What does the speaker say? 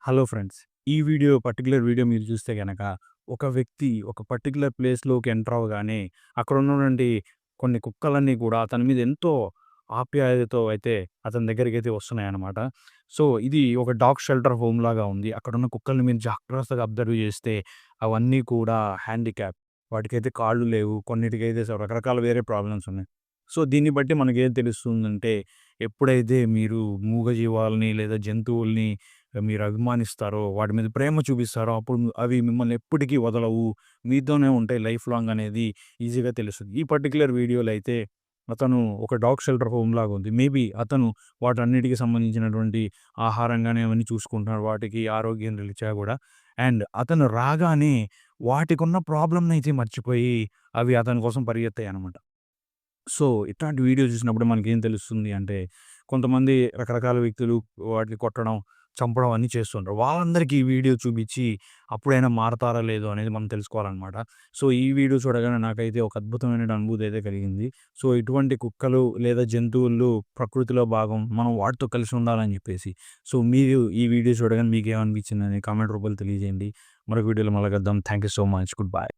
Hello friends. Particular video మీరు చూస్తే గనక, ఒక వ్యక్తి ఒక పర్టిక్యులర్ ప్లేస్‌లోకి ఎంటర్ అవ్వగానే, అక్కడున్నటువంటి కొన్ని కుక్కలన్నీ కూడా అతని మీద ఎంతో ఆప్యాయతతో అయితే అతని దగ్గరికైతే వస్తున్నాయన్నమాట. సో, ఇది ఒక డాగ్ షెల్టర్ హోమ్‌లాగా ఉంది. అక్కడున్న కుక్కల్ని మీరు జాగ్రత్తగా అబ్జర్వ్ చేస్తే, అవన్నీ కూడా హ్యాండిక్యాప్. వాటికైతే కాళ్ళు లేవు. కొన్నిటికైతే రకరకాల వేరే ప్రాబ్లమ్స్ ఉన్నాయి. సో, దీన్ని బట్టి మనకేం తెలుస్తుందంటే, ఎప్పుడైతే మీరు మూగజీవాలని లేదా జంతువుల్ని మీరు అభిమానిస్తారో, వాటి మీద ప్రేమ చూపిస్తారో, అప్పుడు అవి మిమ్మల్ని ఎప్పటికీ వదలవు. మీతోనే ఉంటాయి లైఫ్ లాంగ్ అనేది ఈజీగా తెలుస్తది. ఈ పర్టిక్యులర్ వీడియోలో అయితే అతను ఒక డాగ్ షెల్టర్ హోమ్‌లాగా ఉంది. మేబీ అతను వాటన్నిటికి సంబంధించినటువంటి ఆహారం గాని అవన్నీ చూసుకుంటున్నాడు. వాటికి ఆరోగ్యం రీత్యా గూడా. అండ్ అతను రాగానే వాటికున్న ప్రాబ్లమ్‌నయితే మర్చిపోయి అవి అతని కోసం పరిగెత్తాయన్నమాట. సో, ఇట్లాంటి వీడియో చూసినప్పుడు మనకేం తెలుస్తుంది అంటే, కొంతమంది రకరకాల వ్యక్తులు వాటిని కొట్టడం, చంపడం అన్నీ చేస్తుంటారు. వాళ్ళందరికీ ఈ వీడియో చూపిచ్చి, అప్పుడైనా మారతారా లేదో అనేది మనం తెలుసుకోవాలనమాట. సో, ఈ వీడియో చూడగానే నాకైతే ఒక అద్భుతమైన అనుభూతి అయితే కలిగింది. సో, ఇటువంటి కుక్కలు లేదా జంతువులు ప్రకృతిలో భాగం. మనం వాటితో కలిసి ఉండాలని జెప్పేసి. సో, మీరు ఈ వీడియో చూడగానే మీకేమనిపించిందని కామెంట్ రూపంలో తెలియజేయండి. మరొక వీడియోలో మళ్ళా కలుద్దాం. Thank you so much. Good bye.